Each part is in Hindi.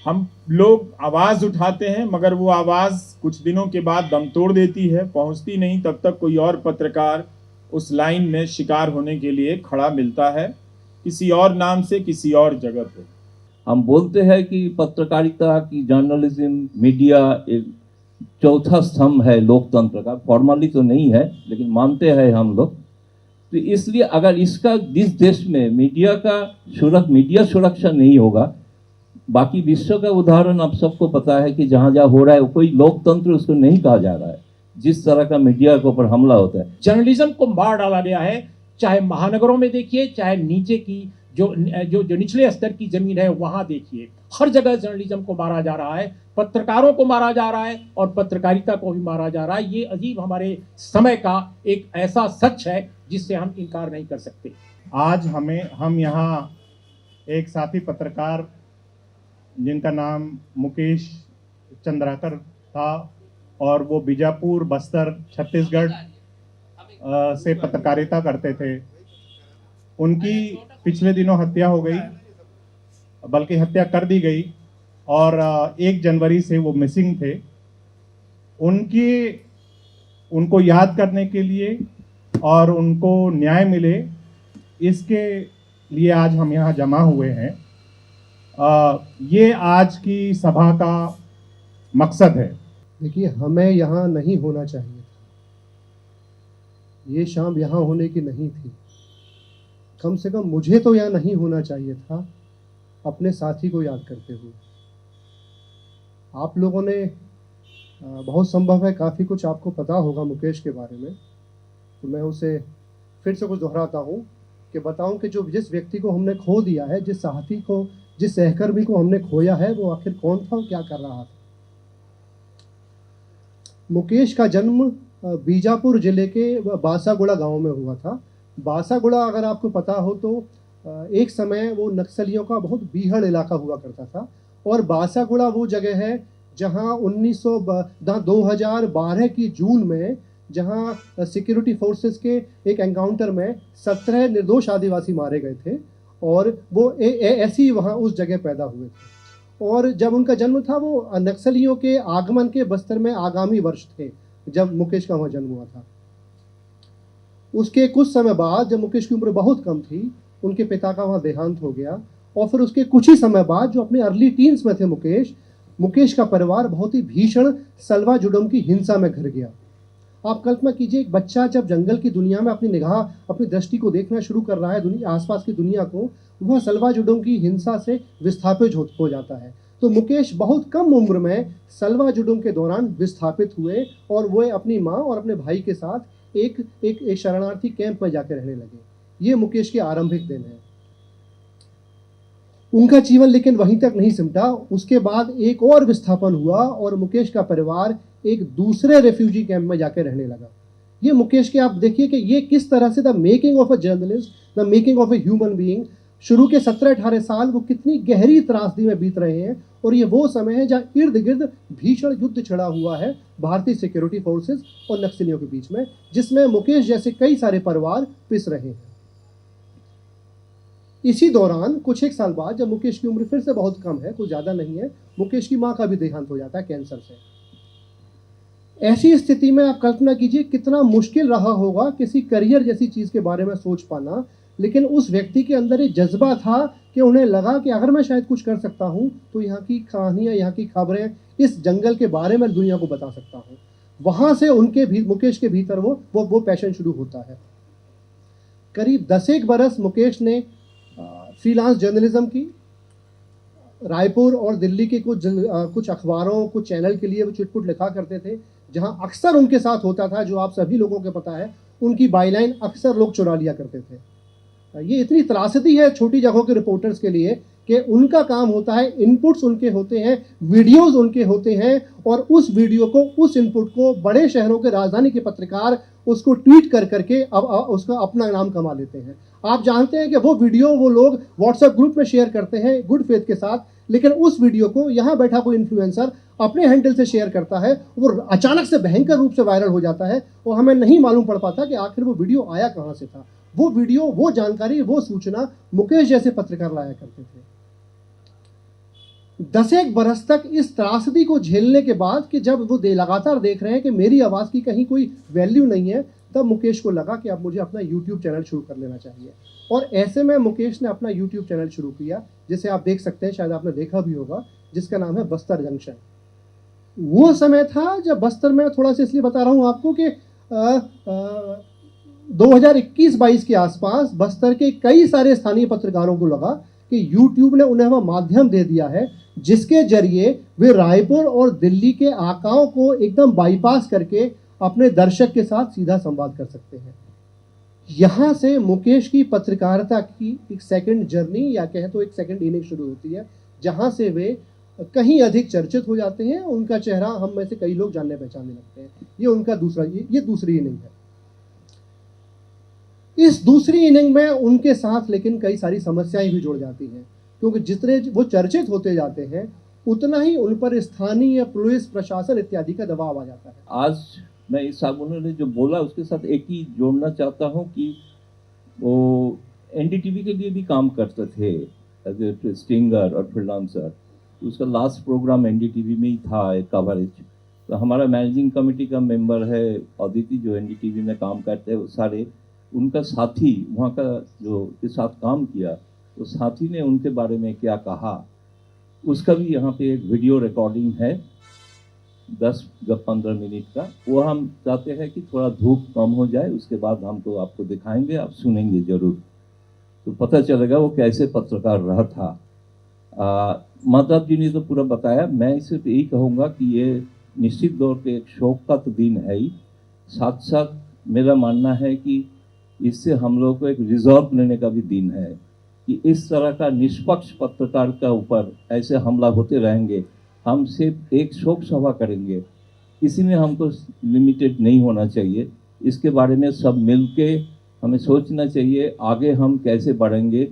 हम लोग आवाज उठाते हैं मगर वो आवाज कुछ दिनों के बाद दम तोड़ देती है, पहुंचती नहीं, तब तक कोई और पत्रकार उस लाइन में शिकार होने के लिए खड़ा मिलता है, किसी और नाम से, किसी और जगह पे। हम बोलते हैं कि पत्रकारिता की, जर्नलिज्म, मीडिया एक चौथा स्तंभ है लोकतंत्र का। फॉर्मली तो नहीं है लेकिन मानते हैं हम लोग। तो इसलिए अगर इसका इस देश में मीडिया सुरक्षा नहीं होगा, बाकी विश्व का उदाहरण आप सबको पता है कि जहां जहां हो रहा है कोई लोकतंत्र उसको नहीं कहा जा रहा है, जिस तरह का मीडिया के ऊपर हमला होता है। जर्नलिज्म को मार डाला गया है, चाहे महानगरों में देखिए, चाहे नीचे की जो निचले स्तर की जमीन है वहां देखिए, हर जगह जर्नलिज्म को मारा जा रहा है, पत्रकारों को मारा जा रहा है और पत्रकारिता को भी मारा जा रहा है। ये अजीब हमारे समय का एक ऐसा सच है जिससे हम इनकार नहीं कर सकते। आज हम यहाँ एक साथी पत्रकार जिनका नाम मुकेश चंद्राकर था और वो बीजापुर, बस्तर, छत्तीसगढ़ से पत्रकारिता करते थे, उनकी पिछले दिनों हत्या हो गई, बल्कि हत्या कर दी गई और 1 जनवरी से वो मिसिंग थे। उनको याद करने के लिए और उनको न्याय मिले, इसके लिए आज हम यहाँ जमा हुए हैं। ये आज की सभा का मकसद है। देखिए, हमें यहाँ नहीं होना चाहिए था, ये शाम यहाँ होने की नहीं थी। कम से कम मुझे तो यहाँ नहीं होना चाहिए था, अपने साथी को याद करते हुए। आप लोगों ने बहुत संभव है काफ़ी कुछ आपको पता होगा मुकेश के बारे में, तो मैं उसे फिर से कुछ दोहराता हूँ कि बताऊँ कि जिस व्यक्ति को हमने खो दिया है, जिस साथी को, जिस सहकर्मी को हमने खोया है, वो आखिर कौन था और क्या कर रहा था। मुकेश का जन्म बीजापुर जिले के बासागुड़ा गांव में हुआ था। बासागुड़ा अगर आपको पता हो तो एक समय वो नक्सलियों का बहुत बीहड़ इलाका हुआ करता था और बासागुड़ा वो जगह है जहां 2012 की जून में जहां सिक्योरिटी फोर्सेस के एक एनकाउंटर में 17 निर्दोष आदिवासी मारे गए थे और वो ऐसे ही वहाँ उस जगह पैदा हुए थे। और जब उनका जन्म था वो नक्सलियों के आगमन के बस्तर में आगामी वर्ष थे जब मुकेश का वहाँ जन्म हुआ था। उसके कुछ समय बाद जब मुकेश की उम्र बहुत कम थी, उनके पिता का वहाँ देहांत हो गया और फिर उसके कुछ ही समय बाद, जो अपने अर्ली टीन्स में थे मुकेश का परिवार बहुत ही भीषण सलवा जुडम की हिंसा में घिर गया। आप कल्पना कीजिए, एक बच्चा जब जंगल की दुनिया में अपनी निगाह, अपनी दृष्टि को देखना शुरू कर रहा है, आसपास की दुनिया को, वह सलवा जुडम की हिंसा से विस्थापित हो जाता है। तो मुकेश बहुत कम उम्र में सलवा जुडम के दौरान विस्थापित हुए और वो अपनी माँ और अपने भाई के साथ एक शरणार्थी कैंप में जाकर रहने लगे। ये मुकेश के आरंभिक दिन है। उनका जीवन लेकिन वहीं तक नहीं सिमटा। उसके बाद एक और विस्थापन हुआ और मुकेश का परिवार एक दूसरे रेफ्यूजी कैंप में जाकर रहने लगा। ये मुकेश के, आप देखिए कि ये किस तरह से the making of a journalist, the making of a human being, शुरू के 17-18 साल वो कितनी गहरी त्रासदी में बीत रहे हैं। और ये वो समय है जहाँ इर्द गिर्द भीषण युद्ध छिड़ा हुआ है भारतीय सिक्योरिटी फोर्सेस और नक्सलियों के बीच में, जिसमें मुकेश जैसे कई सारे परिवार पिस रहे हैं। इसी दौरान कुछ एक साल बाद, जब मुकेश की उम्र फिर से बहुत कम है, कुछ ज़्यादा नहीं है, मुकेश की माँ का भी देहांत हो जाता है कैंसर से। ऐसी स्थिति में आप कल्पना कीजिए कितना मुश्किल रहा होगा किसी करियर जैसी चीज़ के बारे में सोच पाना। लेकिन उस व्यक्ति के अंदर एक जज्बा था कि उन्हें लगा कि अगर मैं शायद कुछ कर सकता हूँ तो यहाँ की कहानियाँ, यहाँ की खबरें, इस जंगल के बारे में दुनिया को बता सकता हूँ। वहाँ से मुकेश के भीतर वो पैशन शुरू होता है। करीब 10 बरस मुकेश ने फ्रीलांस जर्नलिज्म की। रायपुर और दिल्ली के कुछ अखबारों, कुछ चैनल के लिए वो चुटपुट लिखा करते थे, जहां अक्सर उनके साथ होता था, जो आप सभी लोगों को पता है, उनकी बाईलाइन अक्सर लोग चुरा लिया करते थे। ये इतनी त्रासदी है छोटी जगहों के रिपोर्टर्स के लिए कि उनका काम होता है, इनपुट्स उनके होते हैं, वीडियोस उनके होते हैं और उस वीडियो को, उस इनपुट को बड़े शहरों के राजधानी के पत्रकार उसको ट्वीट करके उसका अपना नाम कमा लेते हैं। आप जानते हैं कि वो वीडियो वो लोग व्हाट्सएप ग्रुप में शेयर करते हैं गुड फेथ के साथ, लेकिन उस वीडियो को यहाँ बैठा कोई इन्फ्लुएंसर अपने हैंडल से शेयर करता है, वो अचानक से भयंकर रूप से वायरल हो जाता है और हमें नहीं मालूम पड़ पाता कि आखिर वो वीडियो आया कहाँ से था। वो वीडियो, वो जानकारी, वो सूचना मुकेश जैसे पत्रकार लाया करते थे। 10 बरस तक इस त्रासदी को झेलने के बाद कि जब वो लगातार देख रहे हैं कि मेरी आवाज़ की कहीं कोई वैल्यू नहीं है, तब मुकेश को लगा कि अब मुझे अपना यूट्यूब चैनल शुरू कर लेना चाहिए। और ऐसे में मुकेश ने अपना यूट्यूब चैनल शुरू किया, जिसे आप देख सकते हैं, शायद आपने देखा भी होगा, जिसका नाम है बस्तर जंक्शन। वो समय था जब बस्तर में, थोड़ा सा इसलिए बता रहा हूँ आपको कि 2021-22 के आसपास बस्तर के कई सारे स्थानीय पत्रकारों को लगा कि यूट्यूब ने उन्हें वह माध्यम दे दिया है जिसके जरिए वे रायपुर और दिल्ली के आकाओं को एकदम बाईपास करके अपने दर्शक के साथ सीधा संवाद कर सकते हैं। यहाँ से मुकेश की पत्रकारिता की एक सेकंड जर्नी, या कहें तो एक सेकंड इनिंग शुरू होती है, जहाँ से वे कहीं अधिक चर्चित हो जाते हैं। उनका चेहरा हम में से कई लोग जानने पहचानने लगते हैं। ये उनका ये दूसरी इनिंग है। इस दूसरी इनिंग में उनके साथ लेकिन कई सारी समस्याएं भी जुड़ जाती हैं, क्योंकि जितने वो चर्चित होते जाते हैं उतना ही उन पर स्थानीय पुलिस प्रशासन इत्यादि का दबाव आ जाता है। आज मैं इस साहब उन्होंने जो बोला उसके साथ एक ही जोड़ना चाहता हूँ कि वो एनडीटीवी के लिए भी काम करते थे एज ए स्टिंगर और फ्रीलांसर। उसका लास्ट प्रोग्राम एनडीटीवी में ही था, एक कवरेज। तो हमारा मैनेजिंग कमेटी का मेंबर है अदिति, जो एनडीटीवी में काम करते हैं, वो सारे उनका साथी वहाँ का जो के साथ काम किया, तो साथी ने उनके बारे में क्या कहा उसका भी यहाँ पे एक वीडियो रिकॉर्डिंग है 10-15 मिनट का। वो हम चाहते हैं कि थोड़ा धूप कम हो जाए, उसके बाद हम तो आपको दिखाएंगे, आप सुनेंगे ज़रूर, तो पता चलेगा वो कैसे पत्रकार रहा था। माधव जी ने तो पूरा बताया। मैं सिर्फ यही कहूँगा कि ये निश्चित तौर पे एक शौक का तो दिन है ही, साथ साथ मेरा मानना है कि इससे हम लोग को एक रिजॉर्व लेने का भी दिन है कि इस तरह का निष्पक्ष पत्रकार का ऊपर ऐसे हमला होते रहेंगे। हम सिर्फ एक शोक सभा करेंगे, इसी में हमको लिमिटेड नहीं होना चाहिए। इसके बारे में सब मिलके हमें सोचना चाहिए आगे हम कैसे बढ़ेंगे,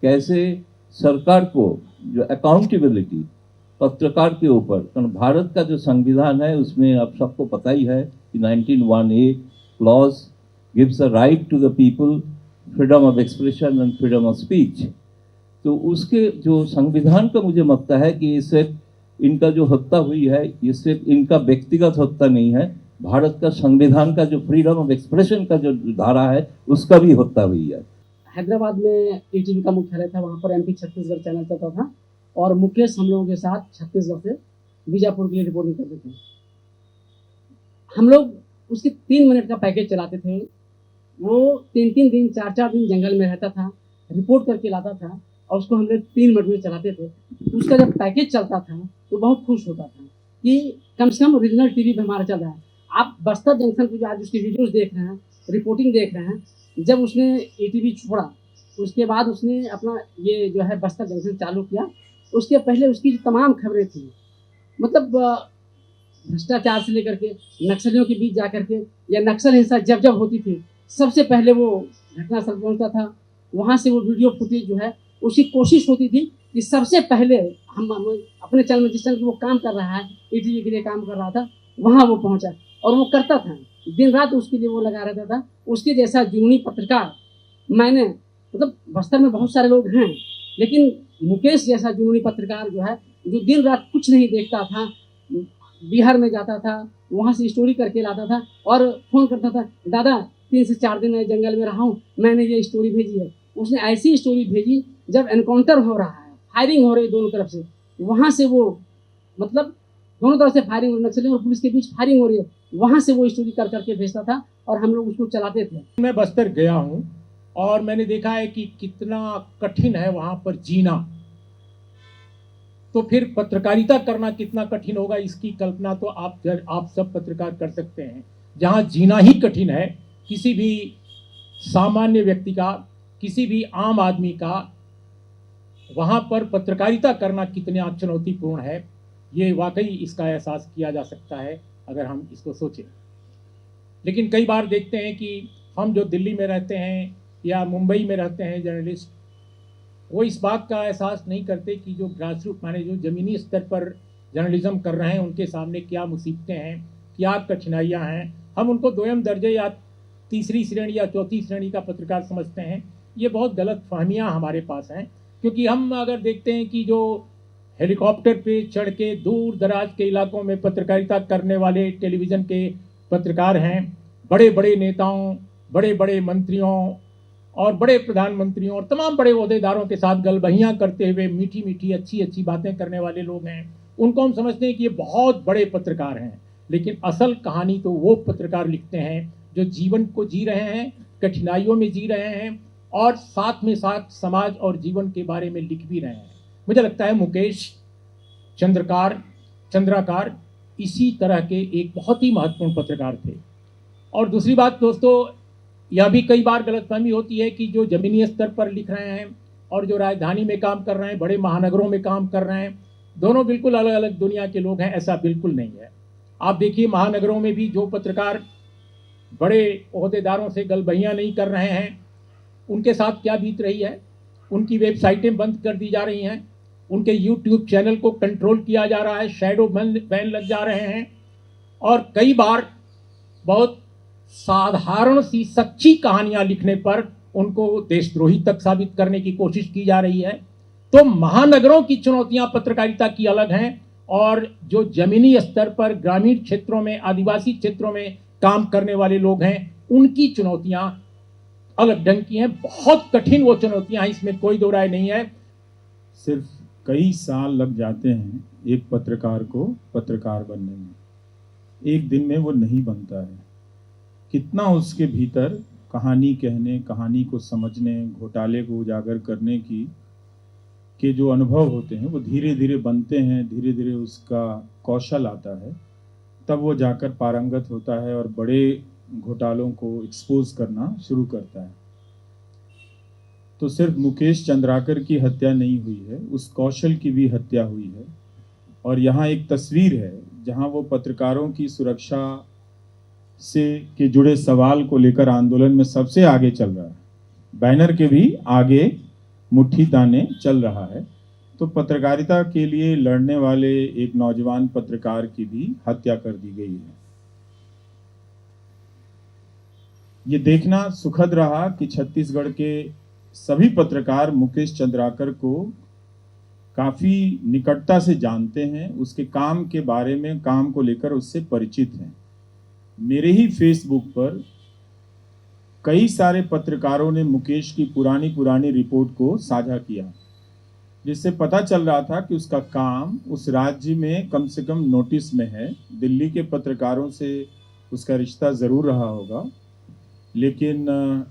कैसे सरकार को जो अकाउंटेबिलिटी पत्रकार के ऊपर, कारण भारत का जो संविधान है उसमें आप सबको पता ही है कि 19(1)(a) clause gives a right to the people freedom of expression and freedom of speech. तो उसके जो संविधान का मुझे लगता है कि इससे इनका जो हत्या हुई है, ये सिर्फ इनका व्यक्तिगत हत्या नहीं है, भारत का संविधान का जो फ्रीडम ऑफ एक्सप्रेशन का जो धारा है उसका भी हत्या हुई है। हैदराबाद में ईटीवी का मुख्यालय था, वहाँ पर एमपी छत्तीसगढ़ चैनल चलता था और मुकेश हम लोगों के साथ छत्तीसगढ़ से बीजापुर के लिए रिपोर्टिंग करते थे। हम लोग उसके 3 मिनट का पैकेज चलाते थे। वो 3-3 दिन 4-4 दिन जंगल में रहता था, रिपोर्ट करके लाता था और उसको हम लोग 3 मिनट में चलाते थे। उसका जब पैकेज चलता था तो बहुत खुश होता था कि कम से कम ओरिजिनल टीवी पे हमारा चल रहा है। आप बस्तर जंक्शन पे जो आज उसकी वीडियोस देख रहे हैं, रिपोर्टिंग देख रहे हैं, जब उसने ईटीवी छोड़ा उसके बाद उसने अपना ये जो है बस्तर जंक्शन चालू किया। उसके पहले उसकी जो तमाम खबरें थी, मतलब भ्रष्टाचार से लेकर के नक्सलियों के बीच जा करके या नक्सल हिंसा जब जब होती थी, सबसे पहले वो घटनास्थल पहुंचता था। वहाँ से वो वीडियो फुटेज जो है उसकी कोशिश होती थी कि सबसे पहले हम अपने चैनल में, जिस चैनल वो काम कर रहा है, ईटीवी के लिए काम कर रहा था, वहाँ वो पहुँचा और वो करता था, दिन रात उसके लिए वो लगा रहता था। उसके जैसा जुनूनी पत्रकार मैंने, मतलब बस्तर में बहुत सारे लोग हैं, लेकिन मुकेश जैसा जुनूनी पत्रकार जो है, जो दिन रात कुछ नहीं देखता था, बिहार में जाता था, वहाँ से स्टोरी करके लाता था और फ़ोन करता था, दादा 3 से 4 दिन मैं जंगल में रहा हूँ, मैंने ये स्टोरी भेजी है। उसने ऐसी स्टोरी भेजी जब एनकाउंटर हो रहा है, फायरिंग हो रही है दोनों तरफ से, वहाँ से वो, मतलब दोनों तरफ से फायरिंग हो रही, नक्सलियों और पुलिस के बीच फायरिंग हो रही है, वहाँ से वो स्टोरी कर करके भेजता था और हम लोग उसको चलाते थे। मैं बस्तर गया हूँ और मैंने देखा है कि कितना कठिन है वहाँ पर जीना, तो फिर पत्रकारिता करना कितना कठिन होगा इसकी कल्पना तो आप सब पत्रकार कर सकते हैं। जहाँ जीना ही कठिन है, किसी भी सामान्य व्यक्ति का, किसी भी आम आदमी का, वहाँ पर पत्रकारिता करना कितना चुनौतीपूर्ण है, ये वाकई इसका एहसास किया जा सकता है अगर हम इसको सोचें। लेकिन कई बार देखते हैं कि हम जो दिल्ली में रहते हैं या मुंबई में रहते हैं जर्नलिस्ट, वो इस बात का एहसास नहीं करते कि जो ग्रास रूट माने जो ज़मीनी स्तर पर जर्नलिज्म कर रहे हैं उनके सामने क्या मुसीबतें हैं, क्या कठिनाइयाँ हैं। हम उनको 2म दर्जे या 3री श्रेणी या 4थी श्रेणी का पत्रकार समझते हैं। ये बहुत गलत फहमियाँ हमारे पास हैं, क्योंकि हम अगर देखते हैं कि जो हेलीकॉप्टर पे चढ़ के दूर दराज के इलाकों में पत्रकारिता करने वाले टेलीविज़न के पत्रकार हैं, बड़े बड़े नेताओं, बड़े बड़े मंत्रियों और बड़े प्रधानमंत्रियों और तमाम बड़े ओहदेदारों के साथ गलबहियाँ करते हुए मीठी मीठी अच्छी अच्छी बातें करने वाले लोग हैं। उनको हम समझते हैं कि ये बहुत बड़े पत्रकार हैं, लेकिन असल कहानी तो वो पत्रकार लिखते हैं जो जीवन को जी रहे हैं, कठिनाइयों में जी रहे हैं और साथ में साथ समाज और जीवन के बारे में लिख भी रहे हैं। मुझे लगता है मुकेश चंद्राकार इसी तरह के एक बहुत ही महत्वपूर्ण पत्रकार थे। और दूसरी बात दोस्तों, यह भी कई बार गलतफहमी होती है कि जो ज़मीनी स्तर पर लिख रहे हैं और जो राजधानी में काम कर रहे हैं, बड़े महानगरों में काम कर रहे हैं, दोनों बिल्कुल अलग अलग दुनिया के लोग हैं। ऐसा बिल्कुल नहीं है। आप देखिए, महानगरों में भी जो पत्रकार बड़े ओहदेदारों से गलबहियाँ नहीं कर रहे हैं, उनके साथ क्या बीत रही है। उनकी वेबसाइटें बंद कर दी जा रही हैं, उनके यूट्यूब चैनल को कंट्रोल किया जा रहा है, शैडो बैन लग जा रहे हैं और कई बार बहुत साधारण सी सच्ची कहानियां लिखने पर उनको देशद्रोही तक साबित करने की कोशिश की जा रही है। तो महानगरों की चुनौतियां पत्रकारिता की अलग हैं और जो जमीनी स्तर पर ग्रामीण क्षेत्रों में, आदिवासी क्षेत्रों में काम करने वाले लोग हैं, उनकी चुनौतियां अलग ढंग की हैं। बहुत कठिन वो चुनौतियां हैं, इसमें कोई दो राय नहीं है। सिर्फ कई साल लग जाते हैं एक पत्रकार को पत्रकार बनने में, एक दिन में वो नहीं बनता है। कितना उसके भीतर कहानी कहने, कहानी को समझने, घोटाले को उजागर करने के जो अनुभव होते हैं वो धीरे धीरे बनते हैं, धीरे धीरे उसका कौशल आता है, तब वो जाकर पारंगत होता है और बड़े घोटालों को एक्सपोज करना शुरू करता है। तो सिर्फ मुकेश चंद्राकर की हत्या नहीं हुई है, उस कौशल की भी हत्या हुई है। और यहाँ एक तस्वीर है जहाँ वो पत्रकारों की सुरक्षा से के जुड़े सवाल को लेकर आंदोलन में सबसे आगे चल रहा है, बैनर के भी आगे मुट्ठी ताने चल रहा है। तो पत्रकारिता के लिए लड़ने वाले एक नौजवान पत्रकार की भी हत्या कर दी गई है। ये देखना सुखद रहा कि छत्तीसगढ़ के सभी पत्रकार मुकेश चंद्राकर को काफी निकटता से जानते हैं, उसके काम के बारे में, काम को लेकर उससे परिचित हैं। मेरे ही फेसबुक पर कई सारे पत्रकारों ने मुकेश की पुरानी रिपोर्ट को साझा किया, जिससे पता चल रहा था कि उसका काम उस राज्य में कम से कम नोटिस में है। दिल्ली के पत्रकारों से उसका रिश्ता ज़रूर रहा होगा, लेकिन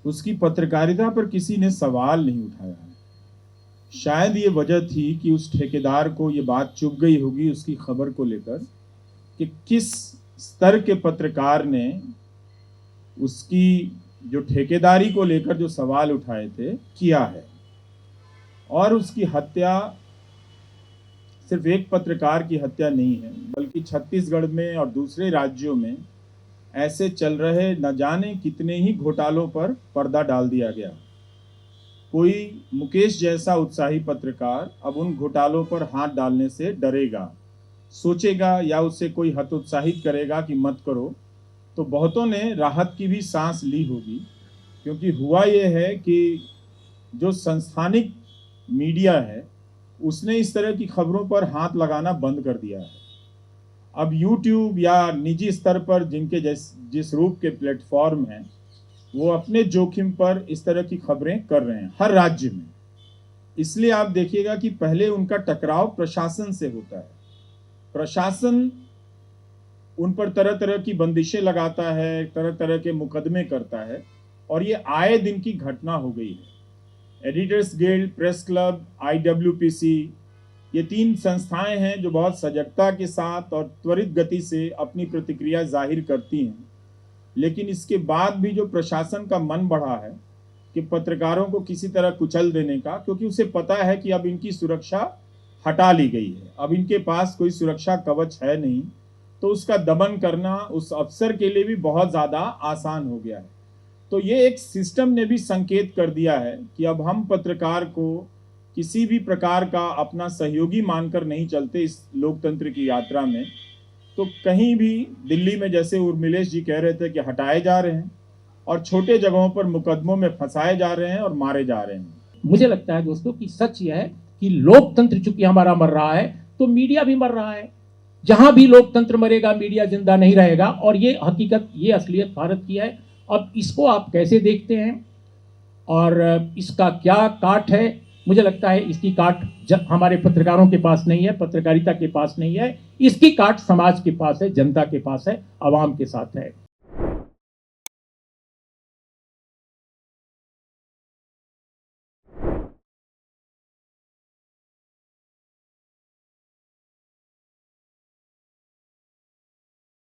उसकी पत्रकारिता पर किसी ने सवाल नहीं उठाया है। शायद ये वजह थी कि उस ठेकेदार को ये बात चुभ गई होगी उसकी खबर को लेकर कि किस स्तर के पत्रकार ने उसकी जो ठेकेदारी को लेकर जो सवाल उठाए थे किया है। और उसकी हत्या सिर्फ एक पत्रकार की हत्या नहीं है, बल्कि छत्तीसगढ़ में और दूसरे राज्यों में ऐसे चल रहे न जाने कितने ही घोटालों पर पर्दा डाल दिया गया। कोई मुकेश जैसा उत्साही पत्रकार अब उन घोटालों पर हाथ डालने से डरेगा, सोचेगा या उससे कोई हतोत्साहित करेगा कि मत करो, तो बहुतों ने राहत की भी सांस ली होगी। क्योंकि हुआ ये है कि जो संस्थानिक मीडिया है उसने इस तरह की खबरों पर हाथ लगाना बंद कर दिया है। अब YouTube या निजी स्तर पर जिनके जिस रूप के प्लेटफॉर्म हैं, वो अपने जोखिम पर इस तरह की खबरें कर रहे हैं हर राज्य में। इसलिए आप देखिएगा कि पहले उनका टकराव प्रशासन से होता है, प्रशासन उन पर तरह तरह की बंदिशें लगाता है, तरह तरह के मुकदमे करता है, और ये आए दिन की घटना हो गई है। Editors guild, press club, IWPC, ये 3 संस्थाएं हैं जो बहुत सजगता के साथ और त्वरित गति से अपनी प्रतिक्रिया जाहिर करती हैं। लेकिन इसके बाद भी जो प्रशासन का मन बढ़ा है कि पत्रकारों को किसी तरह कुचल देने का, क्योंकि उसे पता है कि अब इनकी सुरक्षा हटा ली गई है, अब इनके पास कोई सुरक्षा कवच है नहीं, तो उसका दमन करना उस अफसर के लिए भी बहुत ज़्यादा आसान हो गया है। तो ये एक सिस्टम ने भी संकेत कर दिया है कि अब हम पत्रकार को किसी भी प्रकार का अपना सहयोगी मानकर नहीं चलते इस लोकतंत्र की यात्रा में। तो कहीं भी दिल्ली में जैसे उर्मिलेश जी कह रहे थे कि हटाए जा रहे हैं, और छोटे जगहों पर मुकदमों में फंसाए जा रहे हैं और मारे जा रहे हैं। मुझे लगता है दोस्तों कि सच यह है कि लोकतंत्र चूंकि हमारा मर रहा है तो मीडिया भी मर रहा है। जहां भी लोकतंत्र मरेगा मीडिया जिंदा नहीं रहेगा, और ये हकीकत, ये असलियत भारत की है। अब इसको आप कैसे देखते हैं और इसका क्या काट है? मुझे लगता है इसकी काट हमारे पत्रकारों के पास नहीं है, पत्रकारिता के पास नहीं है, इसकी काट समाज के पास है, जनता के पास है, आवाम के साथ है।